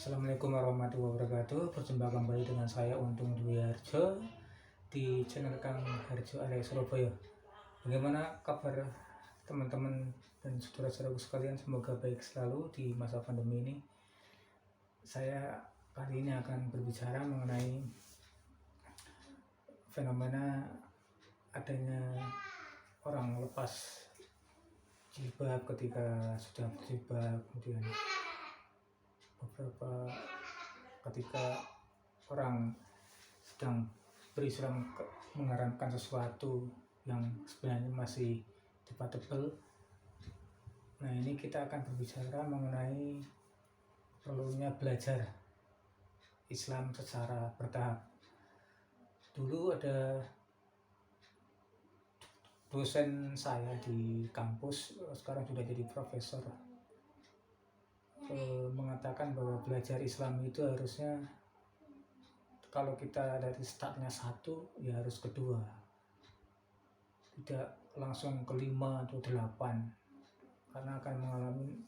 Assalamualaikum warahmatullahi wabarakatuh. Berjumpa kembali dengan saya Untung Dwi Harjo di channel Kang Harjo area Surabaya. Bagaimana kabar teman-teman dan saudara-saudaraku sekalian? Semoga baik selalu di masa pandemi ini. Saya kali ini akan berbicara mengenai fenomena adanya orang lepas jilbab ketika sudah berjilbab, kemudian beberapa ketika orang sedang berislam mengharamkan sesuatu yang sebenarnya masih debatable. Nah, ini kita akan berbicara mengenai perlunya belajar Islam secara bertahap. Dulu ada dosen saya di kampus, sekarang sudah jadi profesor, mengatakan bahwa belajar Islam itu harusnya kalau kita dari startnya 1 ya harus kedua, tidak langsung ke-5 atau 8, karena akan mengalami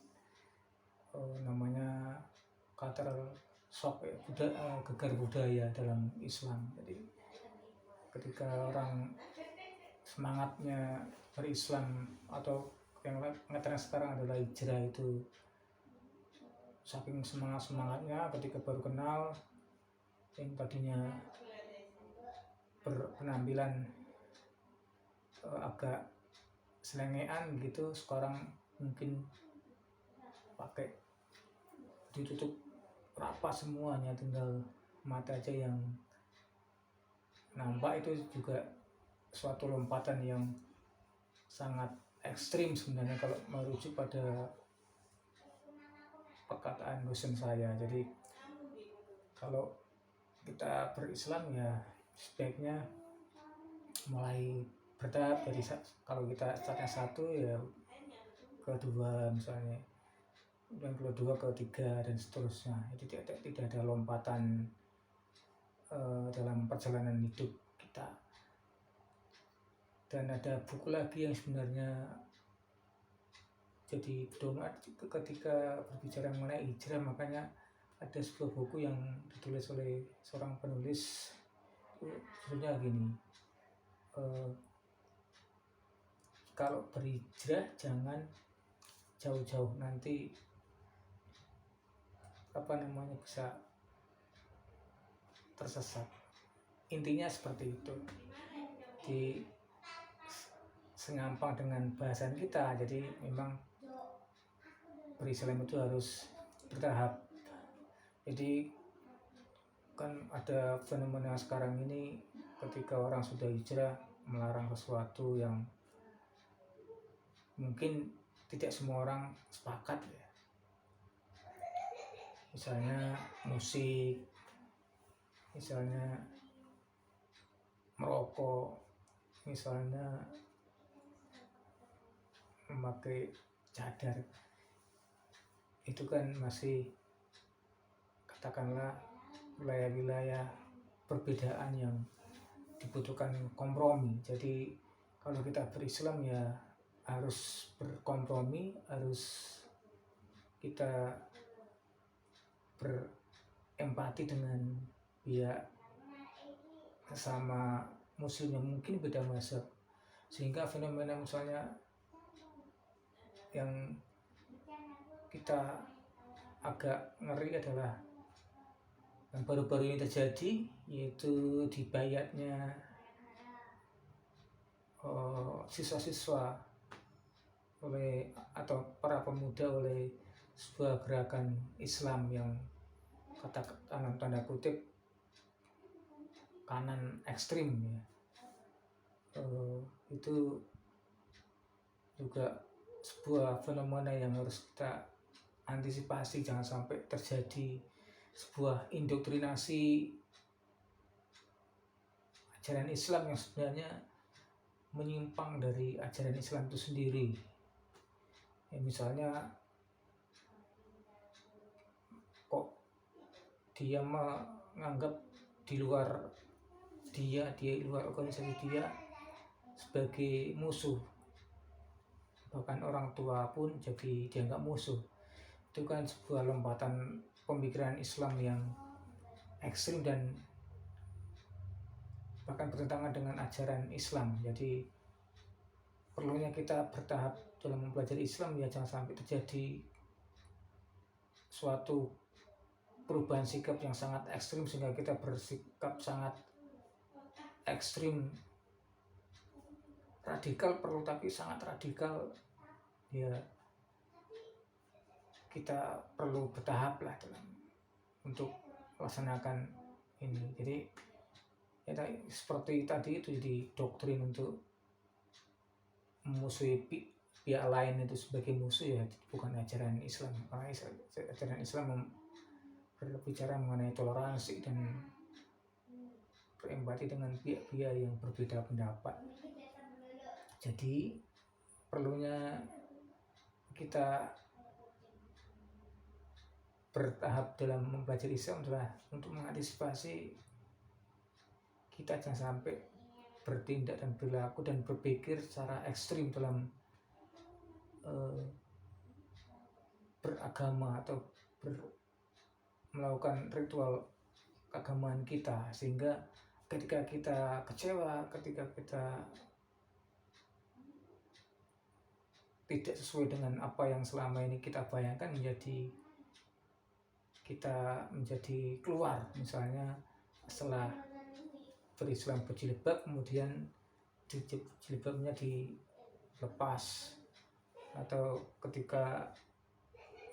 namanya cultural shock, gegar budaya dalam Islam. Jadi ketika orang semangatnya berislam atau yang mengatakan sekarang adalah hijrah, itu saking semangatnya ketika baru kenal, yang tadinya berpenampilan agak selengean gitu, sekarang mungkin pakai ditutup rapat semuanya, tinggal mata aja yang nampak. Itu juga suatu lompatan yang sangat ekstrim sebenarnya kalau merujuk pada perkataan dosen saya. Jadi kalau kita berislam ya sebaiknya mulai bertahap, dari kalau kita startnya 1 ya kedua misalnya, dan kedua ketiga dan seterusnya. Jadi tidak ada lompatan dalam perjalanan hidup kita. Dan ada buku lagi yang sebenarnya jadi pedoman ketika berbicara mengenai hijrah. Makanya ada sebuah buku yang ditulis oleh seorang penulis, itu judulnya gini, kalau berhijrah jangan jauh-jauh, nanti bisa tersesat. Intinya seperti itu, di sengampang dengan bahasan kita. Jadi memang berislam itu harus bertahap. Jadi kan ada fenomena sekarang ini, ketika orang sudah hijrah melarang sesuatu yang mungkin tidak semua orang sepakat ya. Misalnya musik, misalnya merokok, misalnya memakai cadar. Itu kan masih katakanlah wilayah-wilayah perbedaan yang dibutuhkan kompromi. Jadi kalau kita berislam ya harus berkompromi, harus kita berempati dengan pihak sesama muslim yang mungkin beda mazhab. Sehingga fenomena misalnya yang kita agak ngeri adalah yang baru-baru ini terjadi, yaitu dibayatnya siswa-siswa atau para pemuda oleh sebuah gerakan Islam yang dalam tanda kutip kanan ekstrim ya. Itu juga sebuah fenomena yang harus kita antisipasi, jangan sampai terjadi sebuah indoktrinasi ajaran Islam yang sebenarnya menyimpang dari ajaran Islam itu sendiri. Ya, misalnya kok dia menganggap di luar organisasi dia sebagai musuh, bahkan orang tua pun jadi dianggap musuh. Itu kan sebuah lompatan pemikiran Islam yang ekstrim dan bahkan bertentangan dengan ajaran Islam. Jadi perlunya kita bertahap dalam mempelajari Islam, ya jangan sampai terjadi suatu perubahan sikap yang sangat ekstrim sehingga kita bersikap sangat ekstrim. Radikal perlu, tapi sangat radikal ya kita perlu bertahap lah dalam untuk melaksanakan ini. Jadi ya seperti tadi itu, jadi doktrin untuk memusuhi pihak lain itu sebagai musuh, ya bukan ajaran Islam. Karena ajaran Islam berbicara mengenai toleransi dan berempati dengan pihak-pihak yang berbeda pendapat. Jadi perlunya kita bertahap dalam mempelajari Islam adalah untuk mengantisipasi kita jangan sampai bertindak dan berlaku dan berpikir secara ekstrim dalam beragama atau melakukan ritual keagamaan kita, sehingga ketika kita kecewa, ketika kita tidak sesuai dengan apa yang selama ini kita bayangkan, kita menjadi keluar. Misalnya setelah berislam berjilbab kemudian jilbabnya dilepas, atau ketika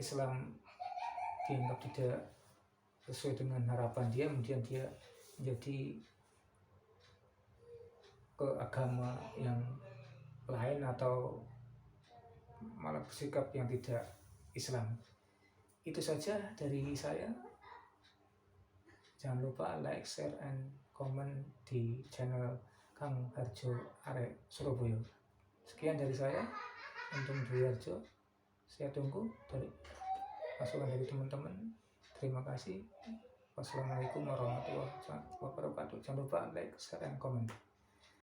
Islam dianggap tidak sesuai dengan harapan dia, kemudian dia menjadi ke agama yang lain atau malah bersikap yang tidak Islam. Itu saja dari saya. Jangan lupa like, share, and comment di channel Kang Harjo Arek Surabaya. Sekian dari saya, Untung Dwi Harjo. Saya tunggu dari masukan dari teman-teman. Terima kasih. Wassalamualaikum warahmatullahi wabarakatuh. Jangan lupa like, share, and comment.